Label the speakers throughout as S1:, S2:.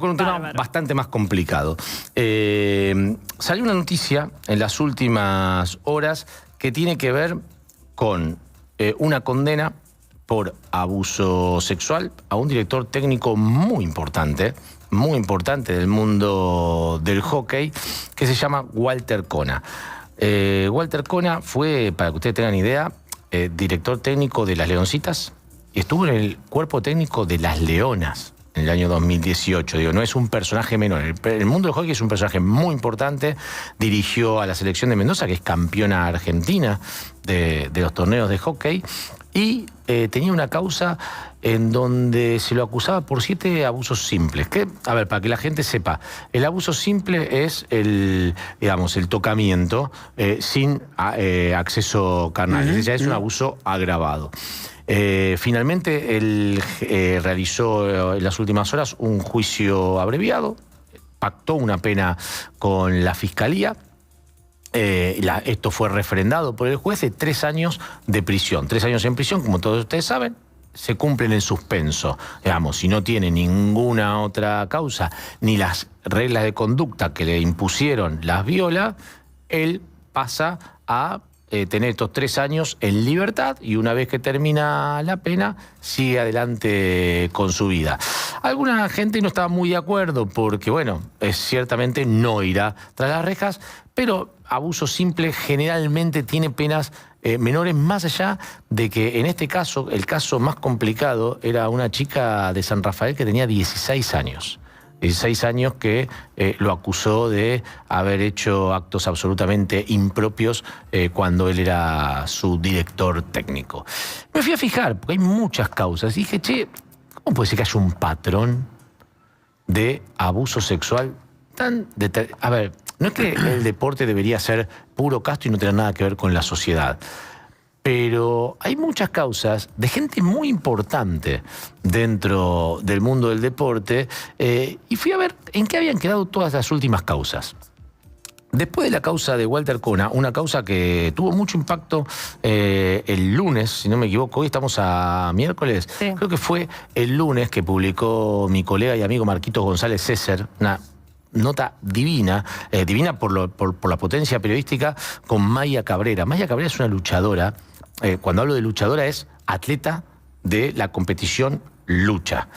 S1: Con un tema bastante más complicado. Salió una noticia en las últimas horas que tiene que ver con una condena por abuso sexual a un director técnico muy importante del mundo del hockey, que se llama Walter Kona. Walter Kona fue, para que ustedes tengan idea, director técnico de las Leoncitas y estuvo en el cuerpo técnico de las Leonas en el año 2018. Digo, no es un personaje menor. El mundo del hockey es un personaje muy importante. Dirigió a la selección de Mendoza, que es campeona argentina de los torneos de hockey. Y tenía una causa en donde se lo acusaba por 7 abusos simples. Que, a ver, para que la gente sepa, el abuso simple es el tocamiento sin acceso carnal. Es decir, es un abuso agravado. Finalmente, él realizó en las últimas horas un juicio abreviado, pactó una pena con la Fiscalía. Esto fue refrendado por el juez de 3 años de prisión. 3 años en prisión, como todos ustedes saben, se cumplen en suspenso. Digamos, si no tiene ninguna otra causa, ni las reglas de conducta que le impusieron las viola, él pasa a tener estos 3 años en libertad y una vez que termina la pena sigue adelante con su vida. Alguna gente no estaba muy de acuerdo porque, bueno, ciertamente no irá tras las rejas, pero abuso simple generalmente tiene penas menores, más allá de que en este caso, el caso más complicado era una chica de San Rafael que tenía 16 años. 16 años que lo acusó de haber hecho actos absolutamente impropios cuando él era su director técnico. Me fui a fijar, porque hay muchas causas, y dije, che, ¿cómo puede ser que haya un patrón de abuso sexual tan... A ver, no es que el deporte debería ser puro casto y no tener nada que ver con la sociedad, pero hay muchas causas de gente muy importante dentro del mundo del deporte y fui a ver en qué habían quedado todas las últimas causas. Después de la causa de Walter Kona, una causa que tuvo mucho impacto el lunes, si no me equivoco, hoy estamos a miércoles, sí. Creo que fue el lunes que publicó mi colega y amigo Marquitos González César, una nota divina, divina por la potencia periodística, con Maya Cabrera. Maya Cabrera es una luchadora. Cuando hablo de luchadora es atleta de la competición lucha,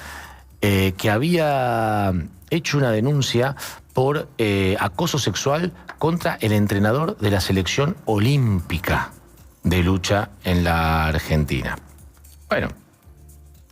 S1: que había hecho una denuncia por acoso sexual contra el entrenador de la selección olímpica de lucha en la Argentina. Bueno,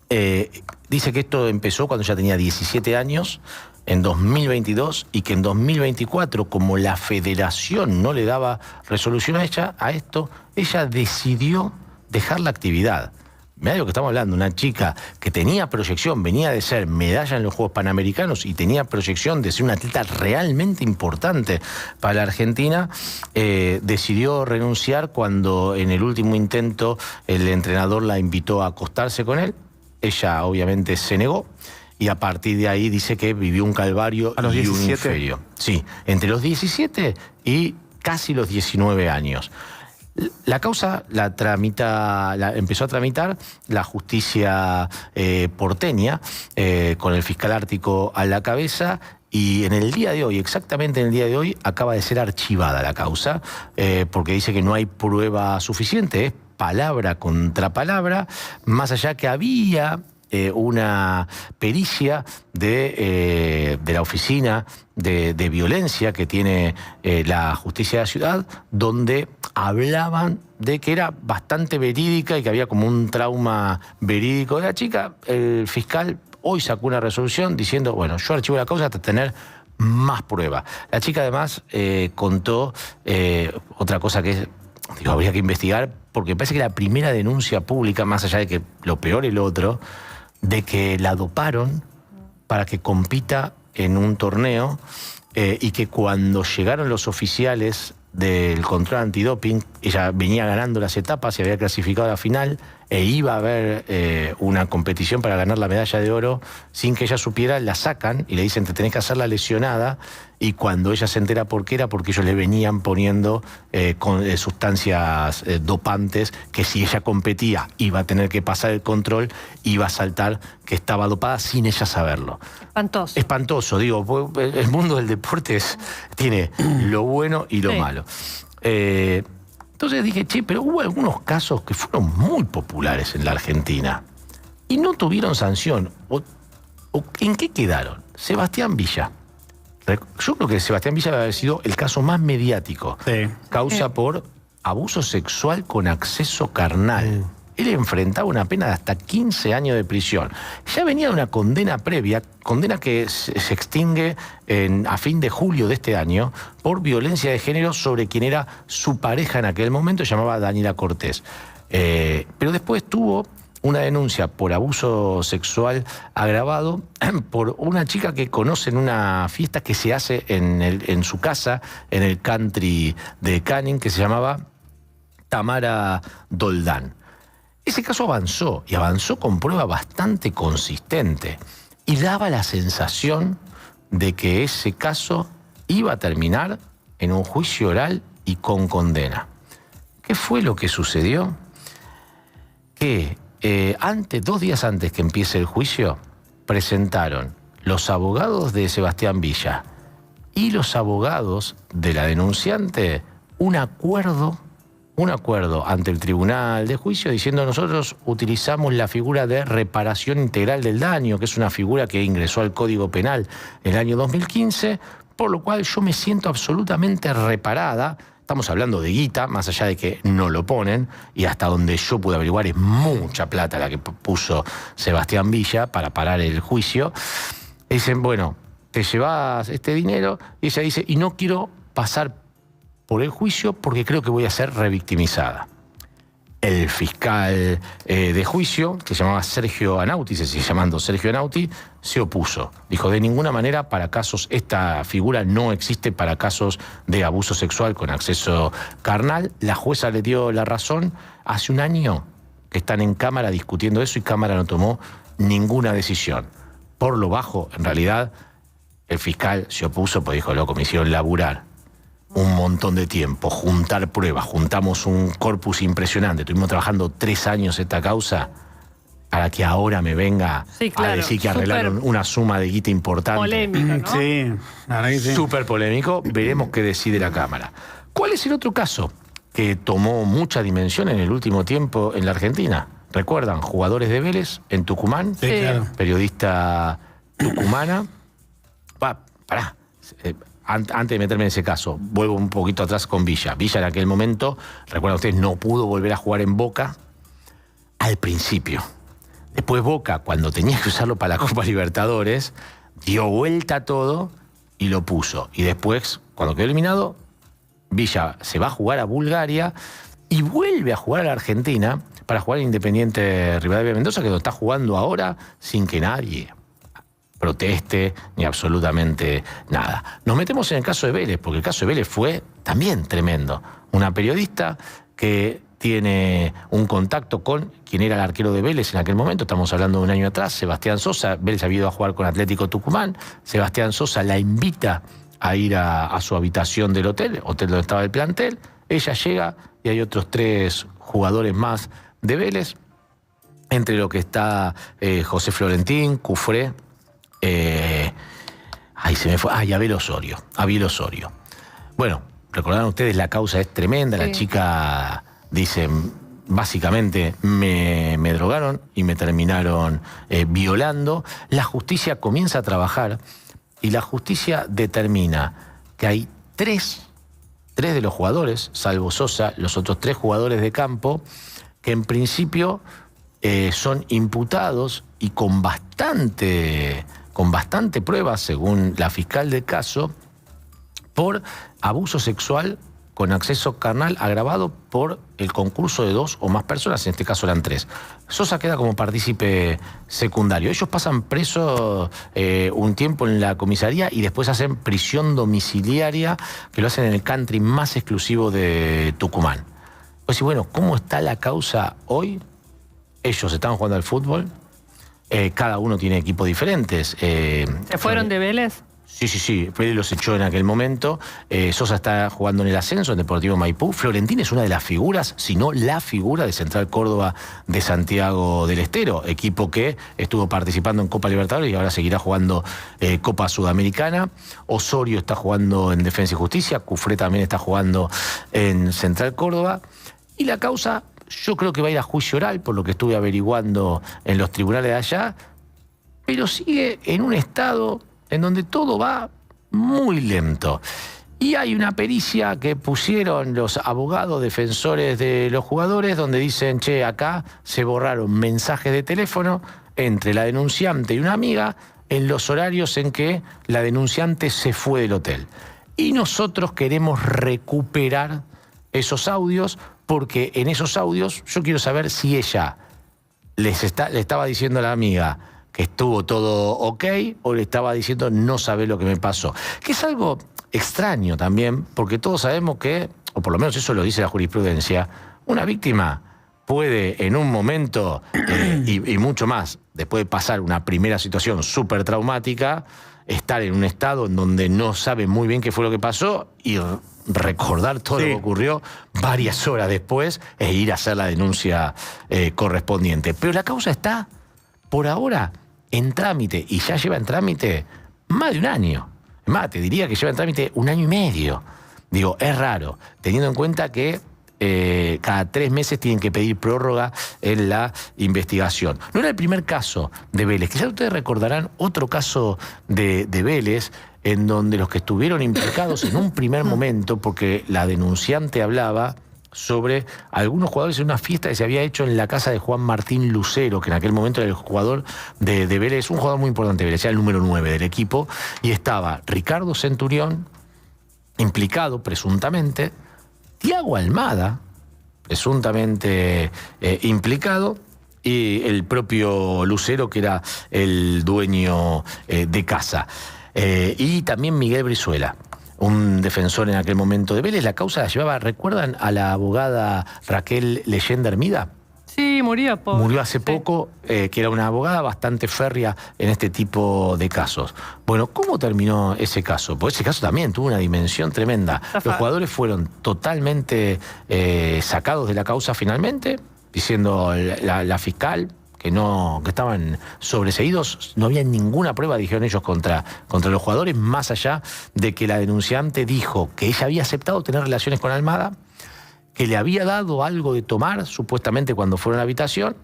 S1: dice que esto empezó cuando ya tenía 17 años, en 2022, y que en 2024, como la federación no le daba resolución a esto, ella decidió dejar la actividad. Mirá de lo que estamos hablando, una chica que tenía proyección, venía de ser medalla en los Juegos Panamericanos y tenía proyección de ser una atleta realmente importante para la Argentina, decidió renunciar cuando en el último intento el entrenador la invitó a acostarse con él. Ella obviamente se negó. Y a partir de ahí dice que vivió un calvario
S2: ¿A los 17?
S1: Y un inferio. Sí, entre los 17 y casi los 19 años. La causa empezó a tramitar la justicia porteña, con el fiscal Ártico a la cabeza, y en el día de hoy, exactamente en el día de hoy, acaba de ser archivada la causa, porque dice que no hay prueba suficiente, es palabra contra palabra, más allá que había una pericia de la oficina de violencia que tiene la justicia de la ciudad, donde hablaban de que era bastante verídica y que había como un trauma verídico de la chica. El fiscal hoy sacó una resolución diciendo, bueno, yo archivo la causa hasta tener más pruebas. La chica además contó otra cosa que habría que investigar, porque me parece que la primera denuncia pública, más allá de que lo peor es lo otro, de que la doparon para que compita en un torneo y que cuando llegaron los oficiales del control antidoping, ella venía ganando las etapas y había clasificado a la final e iba a haber una competición para ganar la medalla de oro, sin que ella supiera, la sacan y le dicen te tenés que hacer la lesionada, y cuando ella se entera por qué era, porque ellos le venían poniendo sustancias dopantes, que si ella competía iba a tener que pasar el control, iba a saltar que estaba dopada sin ella saberlo.
S2: Espantoso.
S1: Espantoso, digo, el mundo del deporte tiene lo bueno y lo malo. Entonces dije, che, pero hubo algunos casos que fueron muy populares en la Argentina y no tuvieron sanción. ¿En qué quedaron? Sebastián Villa. Yo creo que Sebastián Villa debe haber sido el caso más mediático.
S3: Sí.
S1: Causa por abuso sexual con acceso carnal. Él enfrentaba una pena de hasta 15 años de prisión. Ya venía de una condena previa, condena que se extingue a fin de julio de este año, por violencia de género sobre quien era su pareja en aquel momento, se llamaba Daniela Cortés. Pero después tuvo una denuncia por abuso sexual agravado por una chica que conoce en una fiesta que se hace en su casa, en el country de Canning, que se llamaba Tamara Doldán. Ese caso avanzó, y avanzó con prueba bastante consistente, y daba la sensación de que ese caso iba a terminar en un juicio oral y con condena. ¿Qué fue lo que sucedió? Que 2 días antes que empiece el juicio, presentaron los abogados de Sebastián Villa y los abogados de la denunciante un acuerdo ante el tribunal de juicio diciendo: nosotros utilizamos la figura de reparación integral del daño, que es una figura que ingresó al Código Penal en el año 2015, por lo cual yo me siento absolutamente reparada. Estamos hablando de guita, más allá de que no lo ponen, y hasta donde yo pude averiguar es mucha plata la que puso Sebastián Villa para parar el juicio. Dicen, bueno, te llevas este dinero, y ella dice, y no quiero pasar por el juicio porque creo que voy a ser revictimizada. El fiscal de juicio, que se llamaba Sergio Anauti, se sigue llamando Sergio Anauti, se opuso. Dijo, de ninguna manera para casos, esta figura no existe para casos de abuso sexual con acceso carnal. La jueza le dio la razón. Hace un año que están en Cámara discutiendo eso y Cámara no tomó ninguna decisión. Por lo bajo, en realidad, el fiscal se opuso porque dijo, loco, me hicieron laburar un montón de tiempo, juntar pruebas, juntamos un corpus impresionante, estuvimos trabajando 3 años esta causa, para que ahora me venga a decir que arreglaron una suma de guita importante.
S2: Polémico, ¿no?
S3: Sí, la verdad que sí.
S1: Súper polémico, veremos qué decide la Cámara. ¿Cuál es el otro caso que tomó mucha dimensión en el último tiempo en la Argentina? ¿Recuerdan? Jugadores de Vélez en Tucumán,
S3: Sí, claro.
S1: periodista tucumana. Pará. Antes de meterme en ese caso, vuelvo un poquito atrás con Villa. Villa en aquel momento, recuerdan ustedes, no pudo volver a jugar en Boca al principio. Después Boca, cuando tenía que usarlo para la Copa Libertadores, dio vuelta a todo y lo puso. Y después, cuando quedó eliminado, Villa se va a jugar a Bulgaria y vuelve a jugar a la Argentina para jugar en Independiente Rivadavia Mendoza, que lo está jugando ahora sin que nadie proteste ni absolutamente nada. Nos metemos en el caso de Vélez, porque el caso de Vélez fue también tremendo. Una periodista que tiene un contacto con quien era el arquero de Vélez en aquel momento, estamos hablando de un año atrás, Sebastián Sosa. Vélez había ido a jugar con Atlético Tucumán, Sebastián Sosa la invita a ir a su habitación del hotel donde estaba el plantel, ella llega y hay otros 3 jugadores más de Vélez, entre lo que está José Florentín, Cufré, se me fue. Y Abel Osorio. Bueno, recordarán ustedes, la causa es tremenda. Sí. La chica dice, básicamente, me drogaron y me terminaron violando. La justicia comienza a trabajar y la justicia determina que hay 3 de los jugadores, salvo Sosa, los otros 3 jugadores de campo, que en principio son imputados y con bastante prueba, según la fiscal del caso, por abuso sexual con acceso carnal agravado por el concurso de 2 o más personas, en este caso eran 3. Sosa queda como partícipe secundario. Ellos pasan presos un tiempo en la comisaría y después hacen prisión domiciliaria, que lo hacen en el country más exclusivo de Tucumán. Pues sí, bueno, ¿cómo está la causa hoy? Ellos están jugando al fútbol, cada uno tiene equipos diferentes.
S2: ¿Se fueron de Vélez?
S1: Sí, Vélez los echó en aquel momento. Sosa está jugando en el ascenso en Deportivo Maipú. Florentín es una de las figuras, si no la figura de Central Córdoba de Santiago del Estero, equipo que estuvo participando en Copa Libertadores y ahora seguirá jugando Copa Sudamericana. Osorio está jugando en Defensa y Justicia, Cufré también está jugando en Central Córdoba. Y la causa, yo creo que va a ir a juicio oral, por lo que estuve averiguando en los tribunales de allá, pero sigue en un estado en donde todo va muy lento. Y hay una pericia que pusieron los abogados defensores de los jugadores, donde dicen, che, acá se borraron mensajes de teléfono entre la denunciante y una amiga en los horarios en que la denunciante se fue del hotel. Y nosotros queremos recuperar esos audios, porque en esos audios yo quiero saber si ella le estaba diciendo a la amiga que estuvo todo ok, o le estaba diciendo no sabe lo que me pasó. Que es algo extraño también, porque todos sabemos que, o por lo menos eso lo dice la jurisprudencia, una víctima puede en un momento, y mucho más, después de pasar una primera situación súper traumática, estar en un estado en donde no sabe muy bien qué fue lo que pasó y recordar todo lo que ocurrió varias horas después e ir a hacer la denuncia correspondiente. Pero la causa está, por ahora, en trámite, y ya lleva en trámite más de un año. Es más, te diría que lleva en trámite 1 año y medio. Digo, es raro, teniendo en cuenta que cada 3 meses tienen que pedir prórroga en la investigación. No era el primer caso de Vélez. Quizás ustedes recordarán otro caso de Vélez, en donde los que estuvieron implicados en un primer momento, porque la denunciante hablaba sobre algunos jugadores en una fiesta que se había hecho en la casa de Juan Martín Lucero, que en aquel momento era el jugador de Vélez, un jugador muy importante de Vélez, era el número 9 del equipo, y estaba Ricardo Centurión, implicado presuntamente, Tiago Almada, presuntamente implicado, y el propio Lucero, que era el dueño de casa, y también Miguel Brizuela, un defensor en aquel momento de Vélez. La causa la llevaba, ¿recuerdan a la abogada Raquel Leyenda Hermida?
S2: Sí, murió.
S1: Murió hace poco, que era una abogada bastante férrea en este tipo de casos. Bueno, ¿cómo terminó ese caso? Porque ese caso también tuvo una dimensión tremenda. Los jugadores fueron totalmente sacados de la causa finalmente, diciendo la fiscal que estaban sobreseídos. No había ninguna prueba, dijeron ellos, contra los jugadores, más allá de que la denunciante dijo que ella había aceptado tener relaciones con Almada, que le había dado algo de tomar, supuestamente, cuando fueron a la habitación,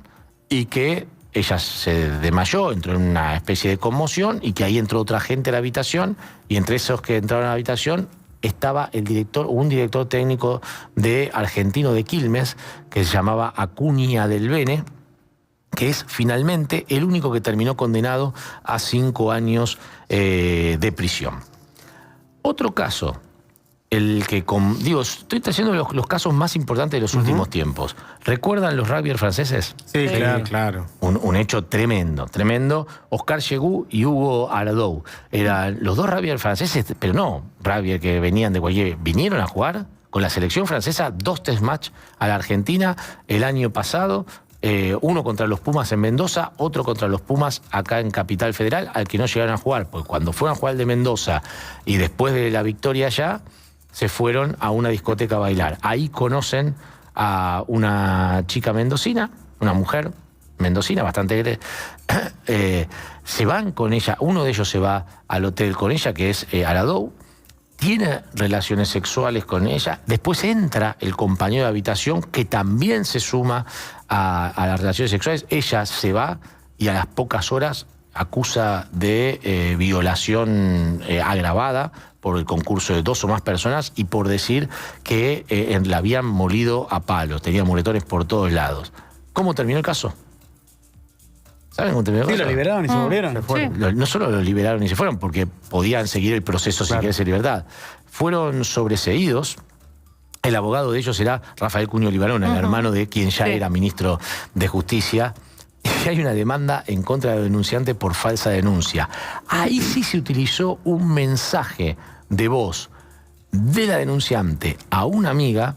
S1: y que ella se desmayó, entró en una especie de conmoción, y que ahí entró otra gente a la habitación, y entre esos que entraron a la habitación estaba un director técnico de Argentino de Quilmes, que se llamaba Acuña del Bene, que es finalmente el único que terminó condenado a 5 años de prisión. Otro caso, estoy trayendo los casos más importantes de los últimos tiempos. ¿Recuerdan los rugbyers franceses?
S3: Sí, claro.
S1: Un hecho tremendo. Oscar Chegou y Hugo Aradou. Eran los dos rugbyers franceses, pero no rugbyers que venían de cualquier... Vinieron a jugar con la selección francesa 2 test match a la Argentina el año pasado. Uno contra los Pumas en Mendoza, otro contra los Pumas acá en Capital Federal, al que no llegaron a jugar, porque cuando fueron a jugar el de Mendoza y después de la victoria allá, se fueron a una discoteca a bailar. Ahí conocen a una chica mendocina, una mujer mendocina bastante... se van con ella, uno de ellos se va al hotel con ella, que es Aradou, tiene relaciones sexuales con ella, después entra el compañero de habitación que también se suma a las relaciones sexuales, ella se va y a las pocas horas acusa de violación agravada por el concurso de 2 o más personas y por decir que la habían molido a palos, tenía moretones por todos lados. ¿Cómo terminó el caso? ¿Saben cómo terminó el caso?
S3: Sí, lo liberaron y se volvieron.
S2: Sí.
S1: No solo lo liberaron y se fueron, porque podían seguir el proceso sin quedarse en libertad. Fueron sobreseídos. El abogado de ellos era Rafael Cuño Libarona, el hermano de quien ya era ministro de Justicia. Y hay una demanda en contra del denunciante por falsa denuncia. Ahí sí se utilizó un mensaje de voz de la denunciante a una amiga,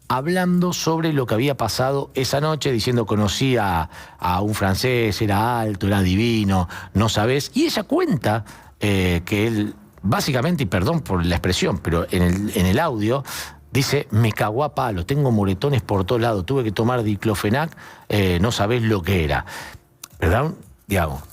S1: hablando sobre lo que había pasado esa noche, diciendo conocí a un francés, era alto, era divino, no sabés. Y ella cuenta que él, básicamente, y perdón por la expresión, pero en el audio dice, me cagó a palo, tengo moretones por todos lados, tuve que tomar diclofenac, no sabés lo que era. ¿Verdad? Digamos,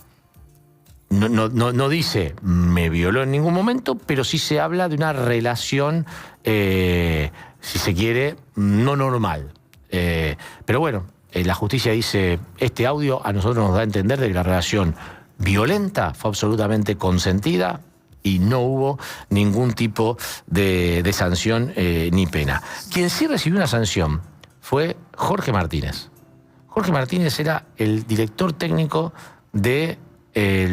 S1: no dice me violó en ningún momento, pero sí se habla de una relación, si se quiere, no normal. Pero bueno, la justicia dice, este audio a nosotros nos da a entender de que la relación violenta fue absolutamente consentida y no hubo ningún tipo de sanción ni pena. Quien sí recibió una sanción fue Jorge Martínez. Jorge Martínez era el director técnico del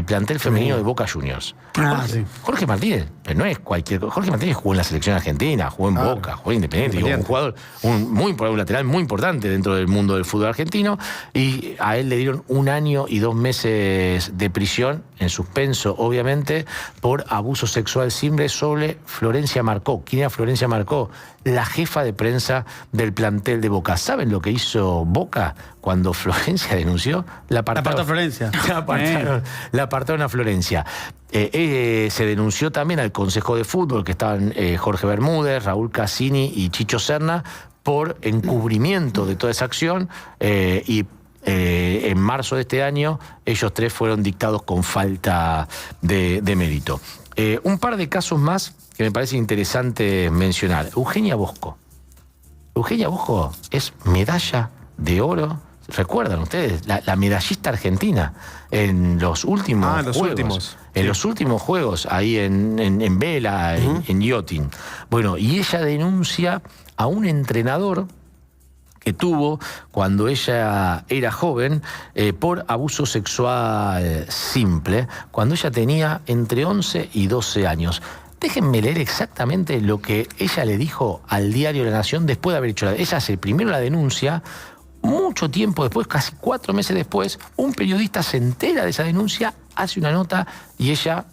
S1: plantel femenino de Boca Juniors. Jorge Martínez, pero no es cualquier... Jorge Martínez jugó en la selección argentina, jugó en Boca, jugó en Independiente, un jugador, un lateral muy importante dentro del mundo del fútbol argentino, y a él le dieron 1 año y 2 meses de prisión, en suspenso, obviamente, por abuso sexual simple sobre Florencia Marcó. ¿Quién era Florencia Marcó? La jefa de prensa del plantel de Boca. ¿Saben lo que hizo Boca cuando Florencia denunció? La apartó a Florencia. La apartaron a Florencia. Se denunció también al Consejo de Fútbol, que estaban Jorge Bermúdez, Raúl Cassini y Chicho Serna, por encubrimiento de toda esa acción, y en marzo de este año ellos 3 fueron dictados con falta de mérito. Un par de casos más que me parece interesante mencionar. Eugenia Bosco. Eugenia Bosco es medalla de oro. ¿Recuerdan ustedes? La medallista argentina en los últimos juegos. En los últimos juegos, ahí en vela, en yachting. Bueno, y ella denuncia a un entrenador que tuvo cuando ella era joven por abuso sexual simple, cuando ella tenía entre 11 y 12 años. Déjenme leer exactamente lo que ella le dijo al diario La Nación después de haber hecho ella hace primero la denuncia. Mucho tiempo después, casi 4 meses después, un periodista se entera de esa denuncia, hace una nota y ella,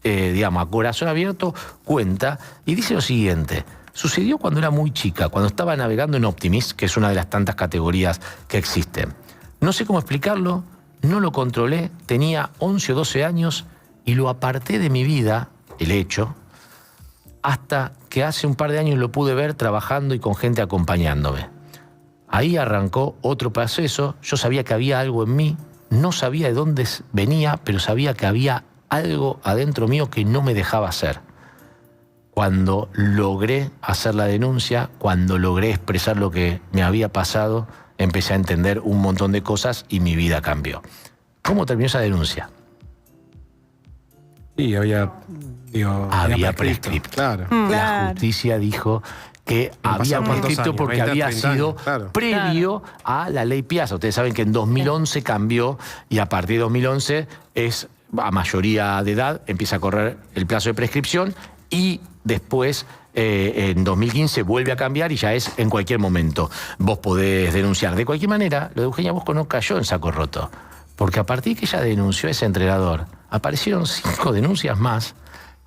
S1: digamos, a corazón abierto, cuenta y dice lo siguiente. Sucedió cuando era muy chica, cuando estaba navegando en Optimist, que es una de las tantas categorías que existen. No sé cómo explicarlo, no lo controlé, tenía 11 o 12 años y lo aparté de mi vida, el hecho, hasta que hace un par de años lo pude ver trabajando y con gente acompañándome. Ahí arrancó otro proceso, yo sabía que había algo en mí, no sabía de dónde venía, pero sabía que había algo adentro mío que no me dejaba hacer. Cuando logré hacer la denuncia, cuando logré expresar lo que me había pasado, empecé a entender un montón de cosas y mi vida cambió. ¿Cómo terminó esa denuncia?
S3: Sí, había
S1: prescripto.
S3: Claro.
S1: La justicia dijo que había prescripto porque
S3: 20,
S1: había
S3: 30
S1: sido
S3: años,
S1: previo a la ley Piazza. Ustedes saben que en 2011 cambió y a partir de 2011 es a mayoría de edad, empieza a correr el plazo de prescripción y después en 2015 vuelve a cambiar y ya es en cualquier momento. Vos podés denunciar. De cualquier manera, lo de Eugenia Bosco no cayó en saco roto, porque a partir de que ella denunció a ese entrenador, aparecieron 5 denuncias más,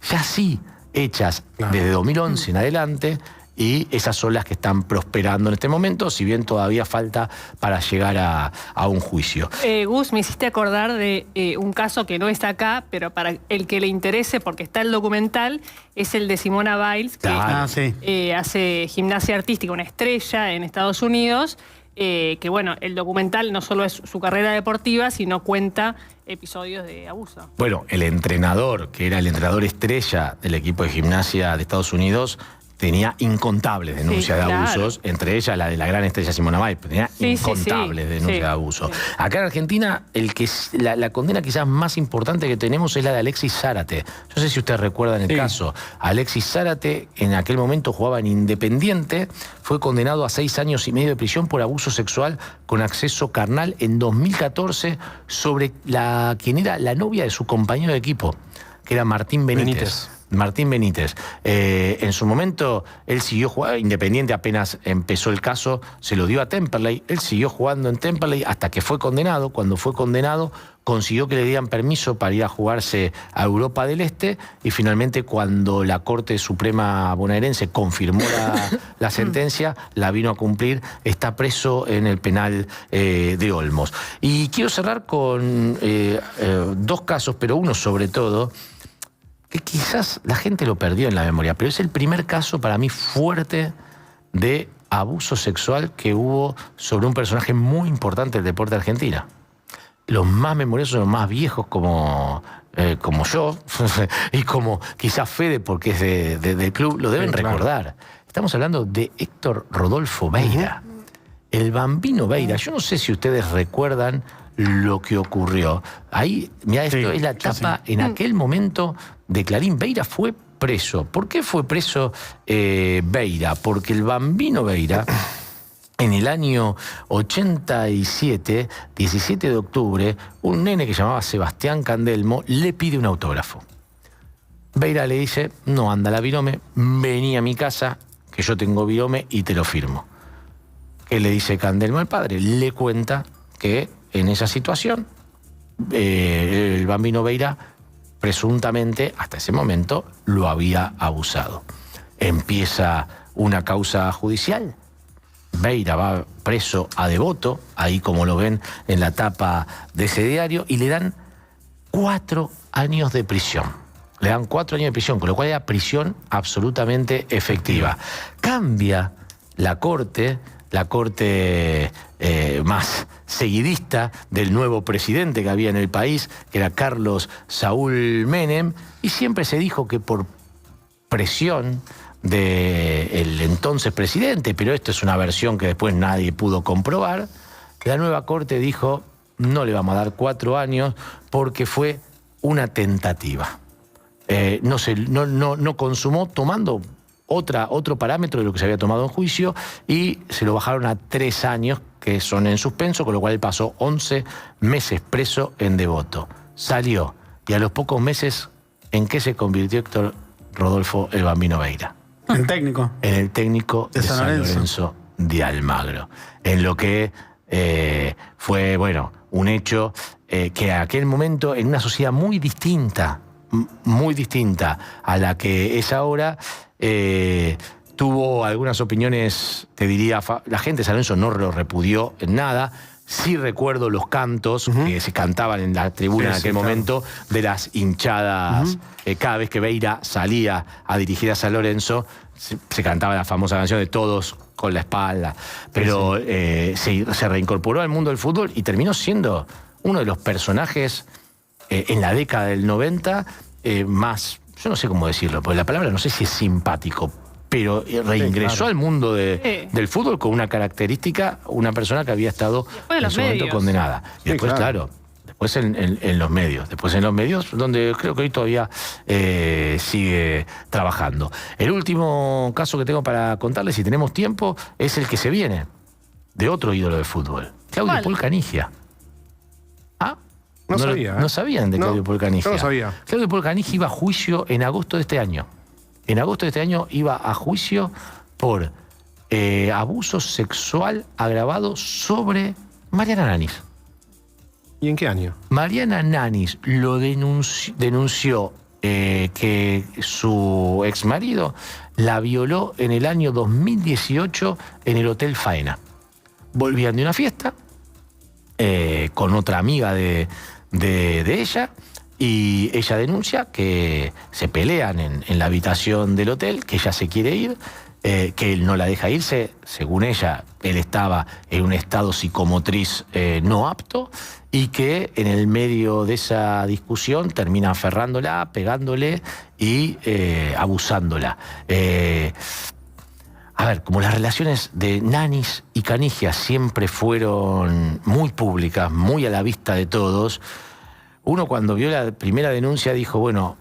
S1: ya sí hechas desde 2011 en adelante, y esas son las que están prosperando en este momento, si bien todavía falta para llegar a un juicio.
S2: Gus, me hiciste acordar de un caso que no está acá, pero para el que le interese, porque está el documental, es el de Simona Biles, que hace gimnasia artística, una estrella en Estados Unidos, que bueno, el documental no solo es su carrera deportiva, sino cuenta episodios de abuso.
S1: Bueno, el entrenador, que era el entrenador estrella del equipo de gimnasia de Estados Unidos, tenía incontables denuncias de abusos, entre ellas la de la gran estrella Simona Biles, tenía incontables denuncias de abuso. Acá en Argentina, la condena quizás más importante que tenemos es la de Alexis Zárate. No sé si ustedes recuerdan el caso. Alexis Zárate, en aquel momento jugaba en Independiente, fue condenado a 6 años y medio de prisión por abuso sexual con acceso carnal en 2014 sobre quien era la novia de su compañero de equipo, que era Martín Benítez. Martín Benítez. En su momento, él siguió jugando, Independiente apenas empezó el caso, se lo dio a Temperley, él siguió jugando en Temperley hasta que fue condenado. Cuando fue condenado, consiguió que le dieran permiso para ir a jugarse a Europa del Este, y finalmente cuando la Corte Suprema bonaerense confirmó la sentencia, la vino a cumplir, está preso en el penal de Olmos. Y quiero cerrar con dos casos, pero uno sobre todo, que quizás la gente lo perdió en la memoria, pero es el primer caso para mí fuerte de abuso sexual que hubo sobre un personaje muy importante del deporte argentino. Los más memoriosos, los más viejos como yo, y como quizás Fede, porque es del club, lo deben recordar. Estamos hablando de Héctor Rodolfo Beira, el Bambino Beira. Yo no sé si ustedes recuerdan lo que ocurrió. Ahí, mira, esto es la etapa en aquel momento de Clarín. Beira fue preso. ¿Por qué fue preso Beira? Porque el Bambino Beira, en el año 87, 17 de octubre, un nene que llamaba Sebastián Candelmo le pide un autógrafo. Beira le dice, no anda la virome, vení a mi casa, que yo tengo virome y te lo firmo. ¿Qué le dice Candelmo al padre? Le cuenta que en esa situación el Bambino Beira presuntamente, hasta ese momento, lo había abusado. Empieza una causa judicial. Beira va preso a Devoto, ahí como lo ven en la tapa de ese diario, y le dan 4 años de prisión. Le dan 4 años de prisión, con lo cual era prisión absolutamente efectiva. Cambia la corte más seguidista del nuevo presidente que había en el país, que era Carlos Saúl Menem, y siempre se dijo que por presión del entonces presidente, pero esto es una versión que después nadie pudo comprobar, la nueva corte dijo, no le vamos a dar 4 años porque fue una tentativa. No consumó, tomando otro parámetro de lo que se había tomado en juicio, y se lo bajaron a 3 años, que son en suspenso, con lo cual él pasó 11 meses preso en Devoto. Salió, y a los pocos meses, ¿en qué se convirtió Héctor Rodolfo el Bambino Beira?
S3: ¿En técnico?
S1: En el técnico de San Lorenzo de Almagro. En lo que fue, bueno, un hecho que a aquel momento, en una sociedad muy distinta a la que es ahora, tuvo algunas opiniones, te diría, la gente de San Lorenzo no lo repudió en nada. Sí recuerdo los cantos que se cantaban en la tribuna en aquel momento, de las hinchadas. Cada vez que Beira salía a dirigir a San Lorenzo, se cantaba la famosa canción de Todos con la espalda. Pero se reincorporó al mundo del fútbol y terminó siendo uno de los personajes en la década del 90 más, yo no sé cómo decirlo, porque la palabra no sé si es simpático, pero reingresó al mundo del fútbol con una característica, una persona que había estado en su momento condenada. Y después, claro, después en los medios. Después en los medios, donde creo que hoy todavía sigue trabajando. El último caso que tengo para contarles, si tenemos tiempo, es el que se viene, de otro ídolo de fútbol, Claudio Paul Canigia. ¿Ah?
S3: No sabía.
S1: No sabían de Claudio Paul Canigia.
S3: Yo no sabía.
S1: Claudio Paul Canigia iba a juicio en agosto de este año. En agosto de este año iba a juicio por abuso sexual agravado sobre Mariana Nanis.
S3: ¿Y en qué año?
S1: Mariana Nanis lo denunció que su exmarido la violó en el año 2018 en el Hotel Faena. Volvían de una fiesta con otra amiga de ella, y ella denuncia que se pelean en la habitación del hotel, que ella se quiere ir, que él no la deja irse. Según ella, él estaba en un estado psicomotriz no apto, y que en el medio de esa discusión termina aferrándola, pegándole y abusándola. A ver, como las relaciones de Nanis y Canigia siempre fueron muy públicas, muy a la vista de todos, uno cuando vio la primera denuncia dijo, bueno,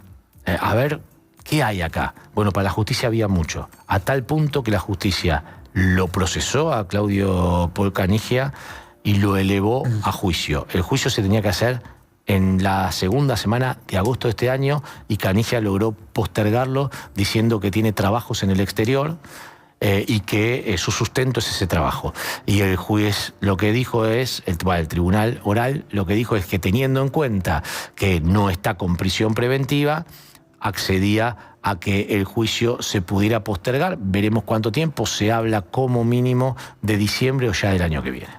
S1: a ver, ¿qué hay acá? Bueno, para la justicia había mucho, a tal punto que la justicia lo procesó a Claudio Paul Canigia y lo elevó a juicio. El juicio se tenía que hacer en la segunda semana de agosto de este año y Canilla logró postergarlo diciendo que tiene trabajos en el exterior y que su sustento es ese trabajo. Y el juez lo que dijo es, el tribunal oral lo que dijo es que teniendo en cuenta que no está con prisión preventiva, accedía a que el juicio se pudiera postergar. Veremos cuánto tiempo. Se habla como mínimo de diciembre o ya del año que viene.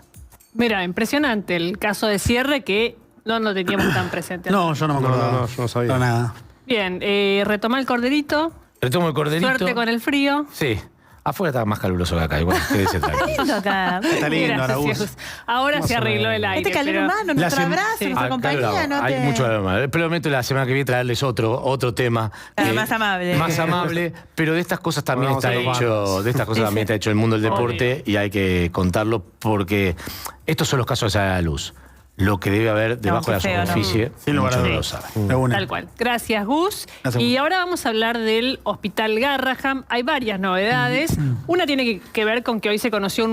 S2: Mira, impresionante el caso de cierre que no lo teníamos tan presente.
S3: No, yo no me acordaba. No, yo no sabía. No, nada.
S2: Bien, retoma el corderito.
S1: Retomo el corderito.
S2: Suerte con el frío.
S1: Sí. Afuera estaba más caluroso que acá, igual. Quédese tranquilo.
S3: Está lindo, Araúz.
S2: Ahora se arregló el aire.
S4: Este calor humano, nuestro abrazo, nuestra compañía. No
S1: hay mucho humano. Prometo la semana que viene traerles otro tema.
S4: Más amable.
S1: Más amable, pero de estas cosas también está hecho el mundo del deporte y hay que contarlo porque estos son los casos de salir a la luz. Lo que debe haber debajo de la superficie, muchos no lo saben.
S2: Tal cual. Gracias, Gus. Y ahora vamos a hablar del Hospital Garrahan. Hay varias novedades. Una tiene que ver con que hoy se conoció un